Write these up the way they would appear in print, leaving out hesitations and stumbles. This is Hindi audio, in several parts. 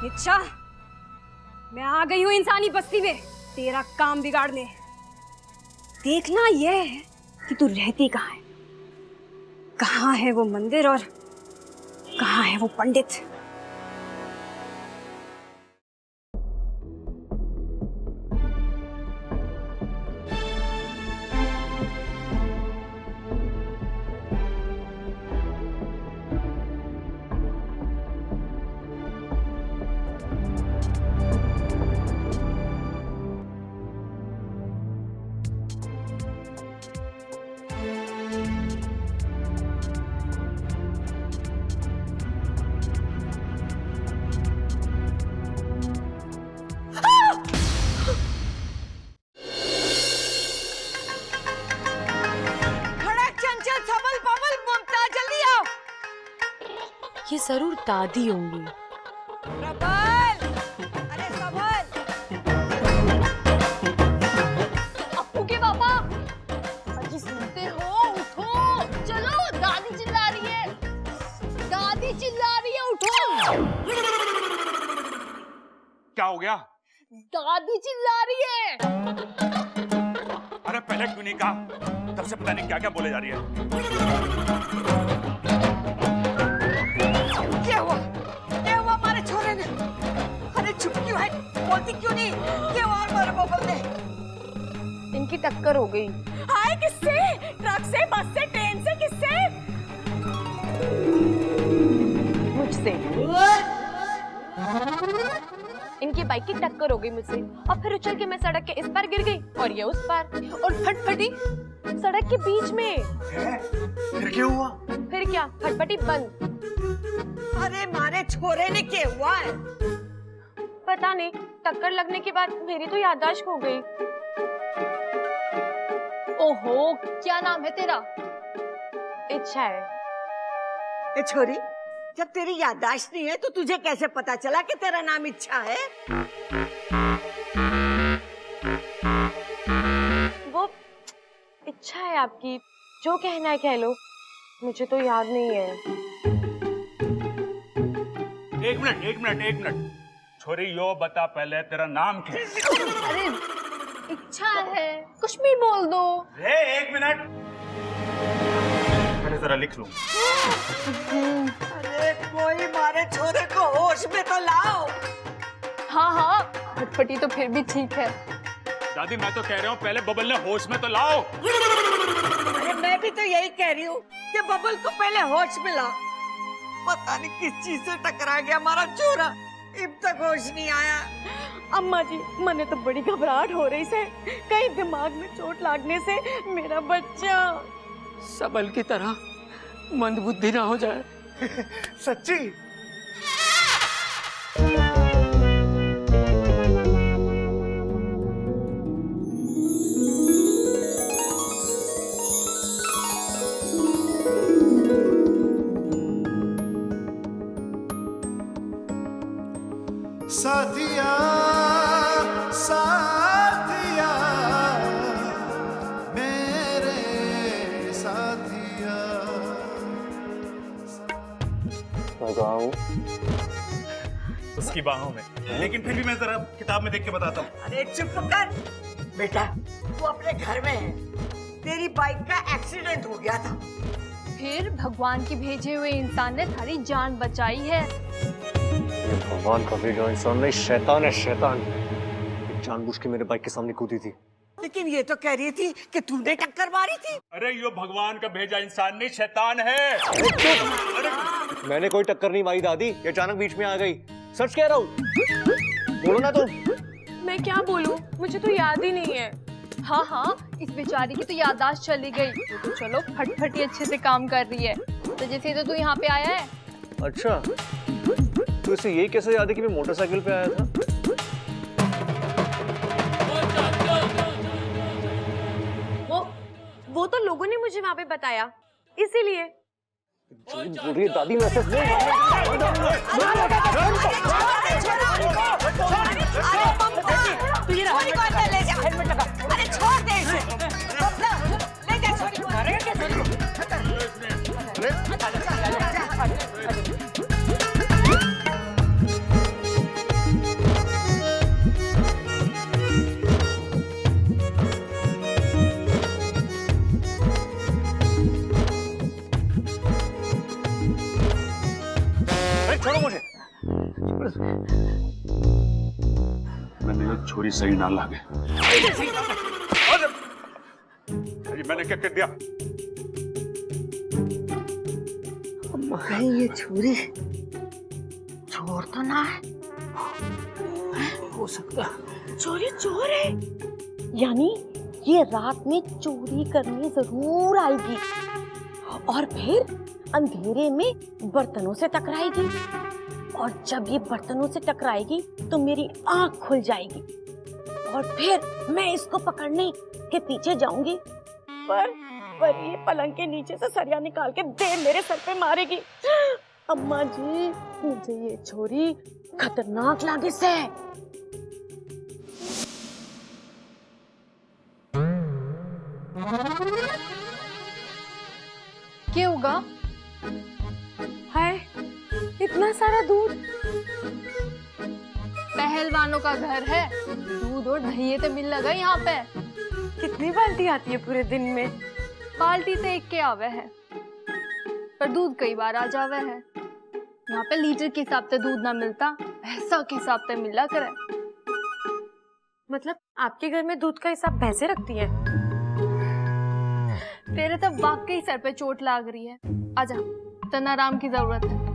अच्छा, मैं आ गई हूँ इंसानी बस्ती में तेरा काम बिगाड़ने। देखना यह है कि तू रहती कहाँ है, कहाँ है वो मंदिर और कहाँ है वो पंडित। ये जरूर दादी होंगी। प्रबल, अरे प्रबल। अप्पू के पापा, अजी सुनते हो? उठो, चलो, दादी चिल्ला रही है, दादी चिल्ला रही है, उठो। क्या हो गया? दादी चिल्ला रही है। अरे पहले क्यों नहीं कहा? तब से पता नहीं क्या क्या बोले जा रही है। क्या हुआ हमारे छोरे ने? अरे चुप क्यों है? बोलती क्यों नहीं? क्या हुआ हमारे बबल ने? इनकी टक्कर हो गई। हाय, किससे? ट्रक से, बस से, ट्रेन से, किससे? मुझसे। इनकी बाइक की टक्कर हो गई मुझसे और फिर उछल के मैं सड़क के इस पार गिर गई और ये उस पार और फटफटी सड़क के बीच में। फिर क्या हुआ? फिर क्या, फटफटी बंद। अरे मारे छोरे ने क्या हुआ है? पता नहीं, टक्कर लगने के बाद मेरी तो याददाश्त खो गई। ओहो, क्या नाम है तेरा? इच्छा है। ए छोरी, जब तेरी याददाश्त नहीं है तो तुझे कैसे पता चला कि तेरा नाम इच्छा है? वो इच्छा है आपकी, जो कहना है कह लो, मुझे तो याद नहीं है। एक मिनट। छोरी यो बता पहले तेरा नाम क्या है? अरे इच्छा है, कुछ भी बोल दो। एक मिनट, पहले जरा लिख लूं। अरे कोई मारे छोरे को होश में तो लाओ। हाँ, फटफटी तो फिर भी ठीक है। दादी मैं तो कह रहा हूँ पहले बबल ने होश में तो लाओ। अरे मैं भी तो यही कह रही हूँ कि बबल को पहले होश में लाओ। पता नहीं किस चीज से टकरा गया हमारा छोरा, अब तक होश नहीं आया। अम्मा जी, मने तो बड़ी घबराहट हो रही से, कहीं दिमाग में चोट लगने से मेरा बच्चा सबल की तरह मंदबुद्धि ना हो जाए। सच्ची? साथिया साथिया मेरे साथिया। उसकी बाहों में, लेकिन फिर भी मैं जरा किताब में देख के बताता हूँ। अरे चुप कर बेटा, तू अपने घर में है, तेरी बाइक का एक्सीडेंट हो गया था। फिर भगवान के भेजे हुए इंसान ने थारी जान बचाई है। भगवान का भेजा इंसान नहीं, शैतान है, शैतान। जानबूझ के मेरे बाइक के सामने कूदी थी। लेकिन ये तो कह रही थी कि तूने टक्कर मारी थी। अरे यो भगवान का भेजा इंसान नहीं, शैतान है। अरे मैंने कोई टक्कर नहीं मारी दादी, ये अचानक बीच में आ गई। सच कह रहा हूँ, बोलो ना तुम। मैं क्या बोलूं, मुझे तो याद ही नहीं है। हाँ, इस बेचारी की तो याददाश्त चली गई। तो चलो, फटफटी अच्छे से काम कर रही है। तो जैसे तो तू यहाँ पे आया है। अच्छा, तो इसे यही कैसे याद है कि मैं मोटरसाइकिल पे आया था? वो तो लोगों ने मुझे वहां पे बताया, इसीलिए। बोल रही है दादी, मैं सिर्फ अरे छोड़ दे इसे। ले जा छोरी को। छोड़ो मुझे। मैंने ये छोरी सही ना लागे। अरे मैंने क्या कर दिया? कहीं ये छुरी चोर तो ना है? हो सकता है। चोरी चोर है, यानी ये रात में चोरी करने जरूर आएगी और फिर अंधेरे में बर्तनों से टकराएगी, और जब ये बर्तनों से टकराएगी तो मेरी आंख खुल जाएगी और फिर मैं इसको पकड़ने के पीछे जाऊंगी, पर ये पलंग के नीचे से सरिया निकाल के दे मेरे सर पे मारेगी। अम्मा जी, मुझे ये चोरी खतरनाक लागे से। क्या होगा? हाय, इतना सारा दूध। पहलवानों का घर है, दूध और दही तो मिल लगा यहाँ पे। कितनी बाल्टी आती है पूरे दिन में? बाल्टी तो एक के आवे है, पर दूध कई बार आ जावे है। यहाँ पे लीटर के हिसाब से दूध ना मिलता, पैसा के हिसाब से मिला करे। मतलब आपके घर में दूध का हिसाब भैंसे रखती हैं? तेरे तो वाकई सर पे चोट लाग रही है, आजा, तना आराम की जरूरत है।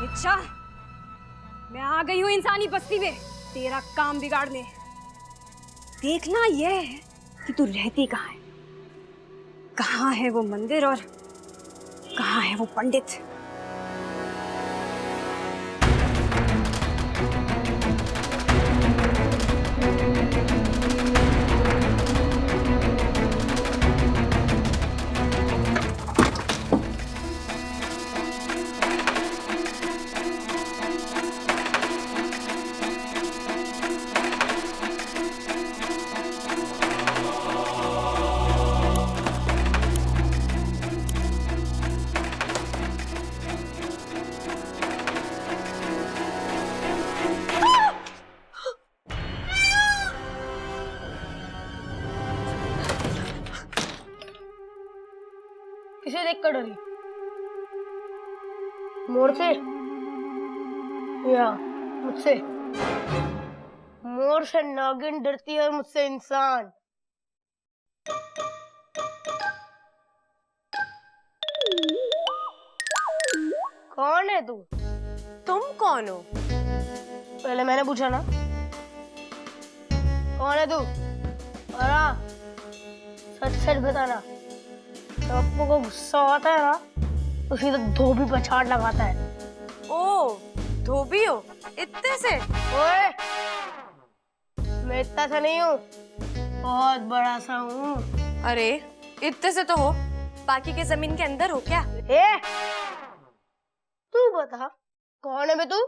अच्छा, मैं आ गई हूँ इंसानी बस्ती में तेरा काम बिगाड़ने। देखना यह है कि तू रहती कहाँ है, कहाँ है वो मंदिर और कहाँ है वो पंडित। किसे देख कर डरी? मोर से या मुझसे? मोर से नागिन डरती है और मुझसे इंसान। कौन है तू? तुम कौन हो? पहले मैंने पूछा ना, कौन है तू? और हाँ, सच सच बताना। जब अपनों को गुस्सा आता है ना, तो सीधा धोबी पर छाट लगाता है। ओ, धोबी हो? इतने से? ओए, मैं इतना सा नहीं हूँ, बहुत बड़ा सा हूँ। अरे, इतने से तो हो, बाकी के जमीन के अंदर हो क्या? तू बता, कौन है बे तू?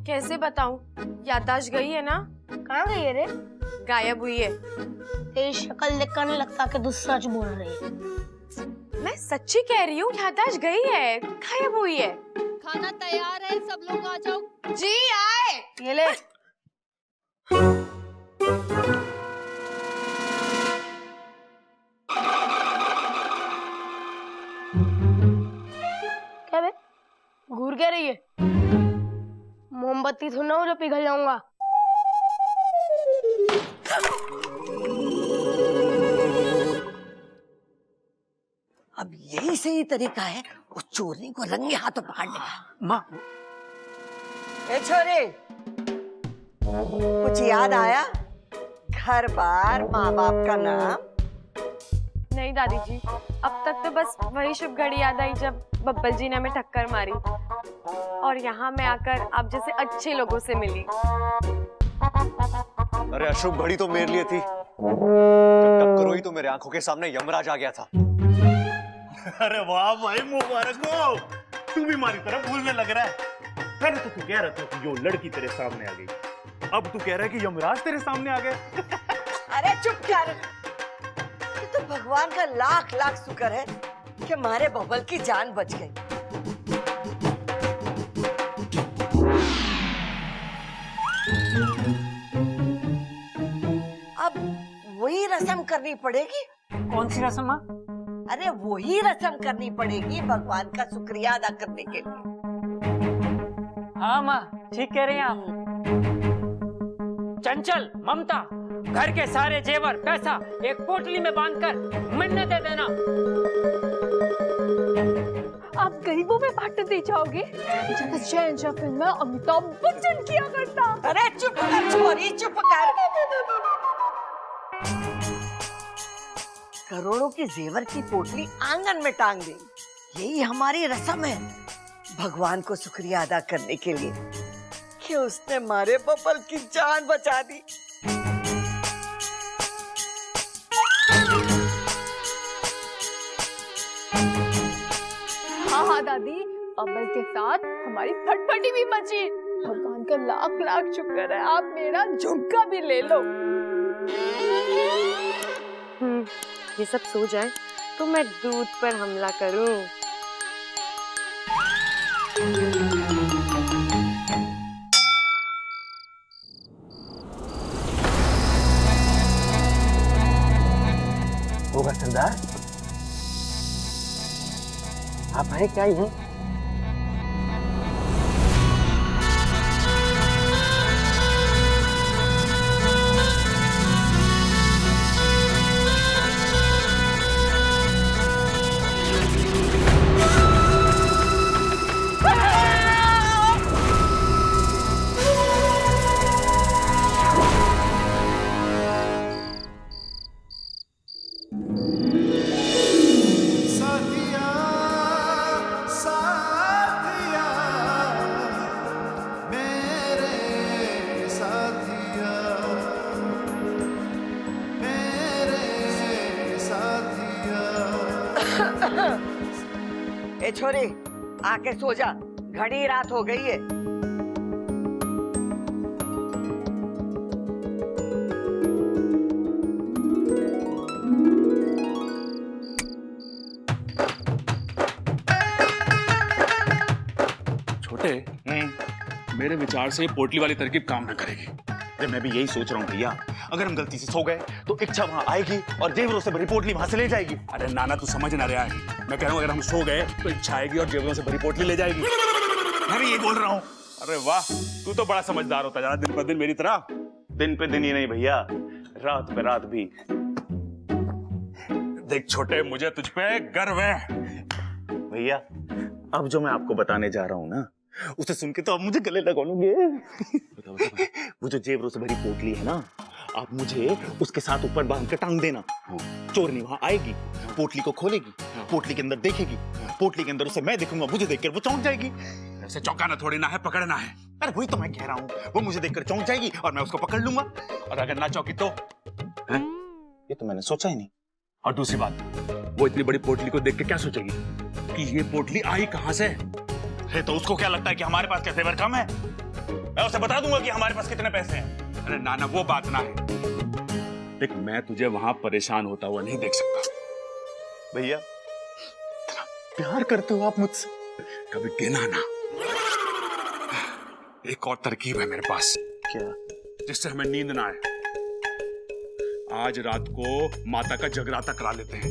कैसे बताऊं? याददाश्त गई है ना? कहाँ गई है रे? गायब हुई है। तेरी शक्ल देखकर नहीं लगता कि तू सच बोल रही है। मैं सच्ची कह रही हूँ, याददाश्त गई है, गायब हुई है। खाना तैयार है, सब लोग आ जाओ। जी आए। ये ले। क्या बे? घूर क्या रही है? मोमबत्ती थोड़ा ना हो जो पिघल जाऊंगा। अब यही सही तरीका है उस चोरनी को रंगे हाथों पकड़ने का। माँ, ए छोरे, कुछ याद आया? घर बार, माँ बाप का नाम? नहीं दादी जी, अब तक तो बस वही शुभ घड़ी याद आई जब बब्बल जी ने हमें टक्कर मारी और यहाँ मैं आकर आप जैसे अच्छे लोगों से मिली। अरे अशुभ घड़ी तो मेरे लिए थी, जब टक्कर हुई तो मेरे आंखों के सामने यमराज आ गया था। अरे वाह भाई, मुबारक हो, तू भी हमारी तरफ भूलने लग रहा है। पहले तो तू कह रहा था कि यो लड़की तेरे सामने आ गई, अब तू कह रहा है कि यमराज तेरे सामने आ गए। अरे चुप कर, ये तो भगवान का लाख लाख शुक्र है कि हमारे बबल की जान बच गई। करनी पड़ेगी। कौन सी रस्म माँ? अरे वही रस्म करनी पड़ेगी भगवान का शुक्रिया अदा करने के लिए। हाँ माँ, ठीक कह रहे हैं आप। चंचल, ममता, घर के सारे जेवर पैसा एक पोटली में बांधकर मिन्नत दे देना। आप गरीबों में बांट दे जाओगे? जैसे शहंशाह फिल्म में अमिताभ बच्चन किया करता। अरे चुप कर छोरी, चुप कर। करोड़ों की जेवर की पोटली आंगन में टांग दे, यही हमारी रस्म है भगवान को शुक्रिया अदा करने के लिए कि उसने हमारे बबल की जान बचा दी। हाँ दादी, अमल के साथ हमारी फटफटी भी बची। भगवान का लाख लाख शुक्र है, आप मेरा झुमका भी ले लो। ये सब सो जाए तो मैं दूध पर हमला करूं। होगा सरदार, आप आए क्या ही हैं? साथिया साथिया मेरे साथिया मेरे साथिया। ए छोरी, आके सो जा, घनी रात हो गई है। छोटे, मेरे विचार से पोटली वाली तरकीब काम न करेगी। अरे मैं भी यही सोच रहा हूँ भैया, अगर हम गलती से सो गए तो इच्छा वहां आएगी और जेवरों से भरी पोटली वहां से ले जाएगी। अरे नाना तू समझ ना रहा है, मैं कह रहा हूँ अगर हम सो गए तो इच्छा आएगी और जेवरों से भरी पोटली ले जाएगी। मैं भी यही बोल रहा हूँ। अरे वाह, तू तो बड़ा समझदार होता जा रहा दिन पर दिन मेरी तरह। दिन पे दिन ही नहीं भैया, रात पे रात भी। देख छोटे, मुझे तुझ पे गर्व है। भैया अब जो मैं आपको बताने जा रहा हूँ ना, उसे सुन के तो आप मुझे गले लगाओगे। वो जो जेवरों से भरी पोटली है ना, आप मुझे उसके साथ ऊपर बांध के टांग देना। चोरनी वहां आएगी, पोटली को खोलेगी, पोटली के अंदर देखेगी, पोटली के अंदर उसे मैं देखूंगा, मुझे देखकर वो चौंक जाएगी। ऐसे चौंकाना थोड़ी ना है, पकड़ना है। अरे वही तो मैं कह रहा हूँ, वो मुझे देखकर चौंक जाएगी और मैं उसको पकड़ लूंगा, और अगर ना चौंकी तो है? ये तो मैंने सोचा ही नहीं। और दूसरी बात, वो इतनी बड़ी पोटली को देख के क्या सोचेगी कि ये पोटली आई कहां से है? तो उसको क्या लगता है कि हमारे पास क्या जेवर कम है? मैं उसे बता दूंगा कि हमारे पास कितने पैसे हैं। अरे नाना वो बात ना है। देख मैं तुझे वहां परेशान होता हुआ नहीं देख सकता। भैया इतना प्यार करते हो आप मुझसे, कभी गिना ना। एक और तरकीब है मेरे पास। क्या? जिससे हमें नींद ना आए। आज रात को माता का जगराता करा लेते हैं।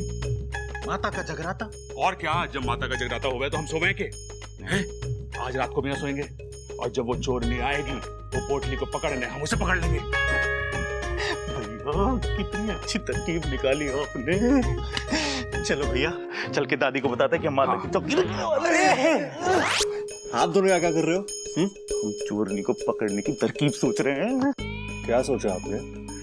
माता का जगराता? और क्या, जब माता का जगराता हो गया तो हम सोएंगे के? हैं? आज रात को भी ना सोएंगे, और जब वो चोरनी आएगी वो पोटली को पकड़ने हम उसे पकड़ लेंगे। भैया कितनी अच्छी तरकीब निकाली हो आपने। चलो भैया, चल के दादी को बताते कि हम माता की चौकी रखने वाले हैं। आप दोनों क्या कर रहे हो? हम चोरनी को पकड़ने की तरकीब सोच रहे हैं। क्या सोचा आपने?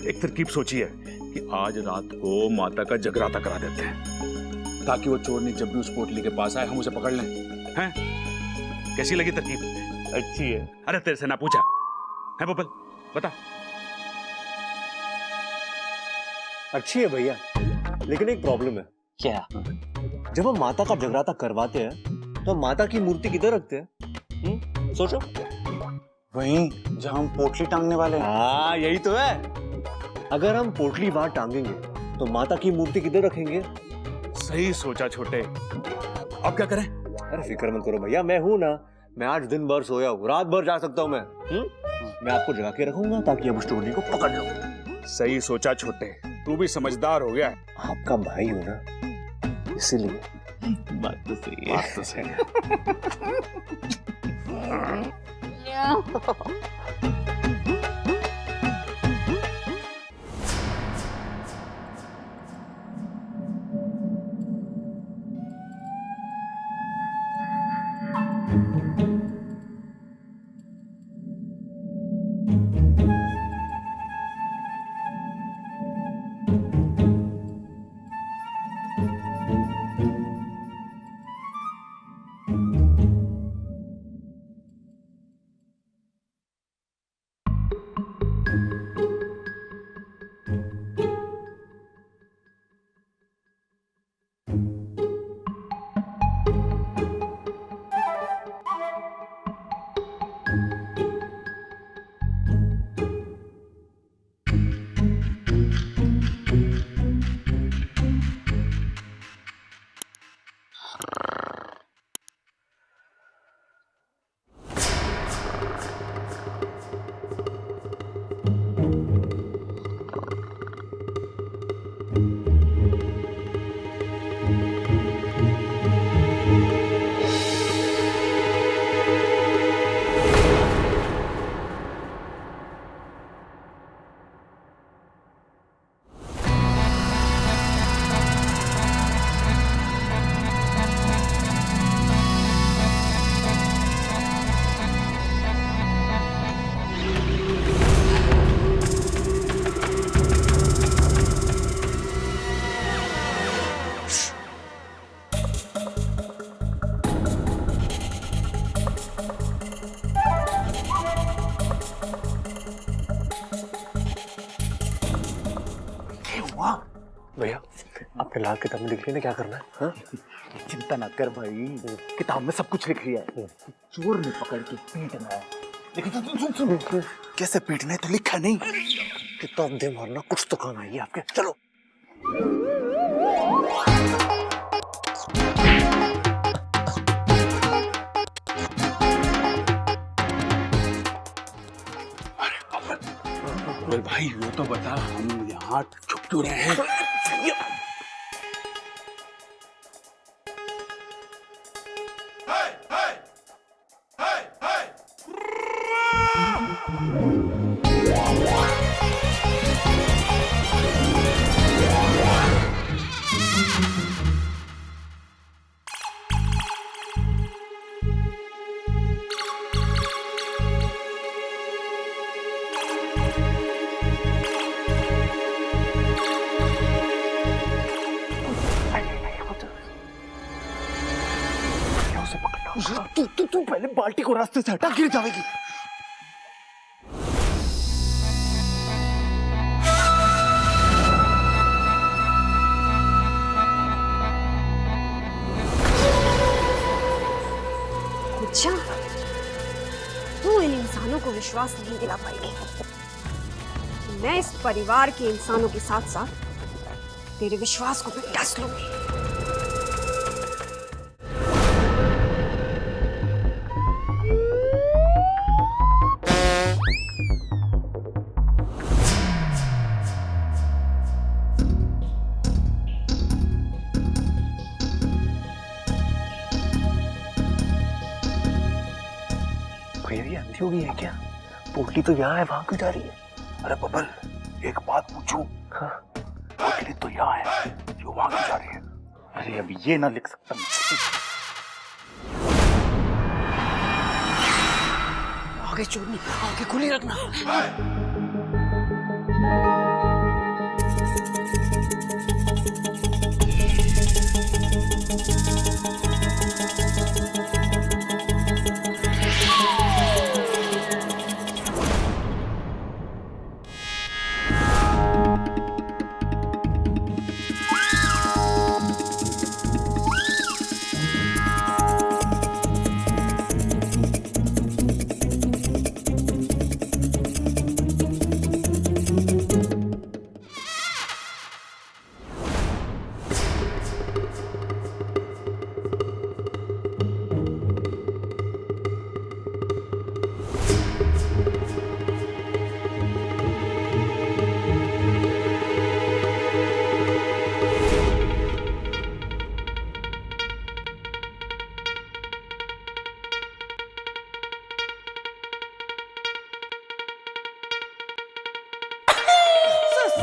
एक तरकीब सोची है कि आज रात को माता का जगराता करा देते हैं, ताकि वो चोरनी जब भी उस पोटली के पास आए हम उसे पकड़ लें। हैं? कैसी लगी तरकीब? अच्छी है। अरे तेरे से ना पूछा है बबल, बता। अच्छी है भैया, लेकिन एक प्रॉब्लम है। क्या? जब हम माता का जगराता करवाते हैं तो हम माता की मूर्ति किधर रखते हैं? सोचो। वहीं जहां हम पोटली टांगने वाले हैं। हाँ यही तो है। अगर हम पोटली वहां टांगेंगे तो माता की मूर्ति किधर रखेंगे? सही सोचा छोटे। अब क्या करें? अरे फिक्र मत करो भैया, मैं हूं ना। मैं आज दिन भर सोया हूँ, रात भर जा सकता हूँ मैं। मैं आपको जगा के रखूंगा ताकि आप उस चोरनी को पकड़ लो। सही सोचा छोटे। तू भी समझदार हो गया है। आपका भाई हूं ना, इसीलिए। बात तो सही है। बात तो सही है। भैया आपने लाल किताब में लिख लिया ना क्या करना है? हाँ? चिंता ना कर भाई, किताब में सब कुछ लिख लिया है। चोर ने पकड़ के पीटना है, लेकिन सुन कैसे पीटना है तो लिखा नहीं। किताब दे मारना, कुछ तो काम आएगी आपके। चलो। अरे भाई वो तो बता, हम यहाँ छुप क्यों रहे हैं? तू पहले बाल्टी को रास्ते से हटा, गिर जाएगी। अच्छा, तू इन इंसानों को विश्वास नहीं दिला पाएगी। मैं इस परिवार के इंसानों के साथ साथ तेरे विश्वास को भी डस लूंगी। भैया ये अंधी हो गई है क्या? पोटली तो यहाँ है, वहां क्यों जा रही है? अरे बबल, एक बात पूछूं? हाँ? पोटली तो यहाँ है, जो वहां क्यों जा रही है? अरे अब ये ना लिख सकता मैं। आगे चोरनी, आगे खुली रखना।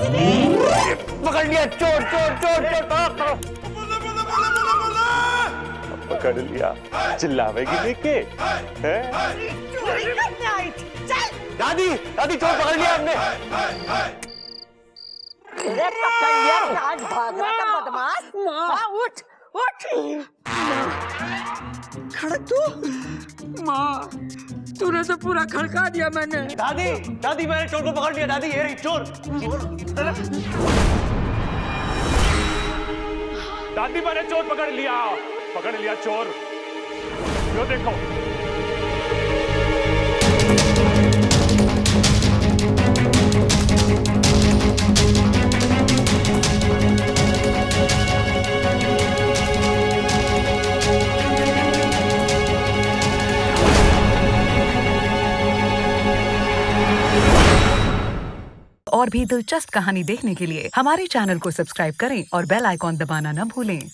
पकड़ लिया, चोर चोर चोर चोर। पकड़ लिया, चिल्लावेगी लेके हैं? चोरी करने आई थी, चल। दादी दादी चोर पकड़ लिया हमने। अरे पकड़ लिया, आज भाग रहा था बदमाश। हाँ, उठ उठ। खड़ तू। माँ तूने तो पूरा खड़का दिया मैंने। दादी दादी मैंने चोर को पकड़ लिया। दादी ये रही चोर। दादी मैंने चोर पकड़ लिया चोर। यो देखो। और भी दिलचस्प कहानी देखने के लिए हमारे चैनल को सब्सक्राइब करें और बेल आइकॉन दबाना न भूलें।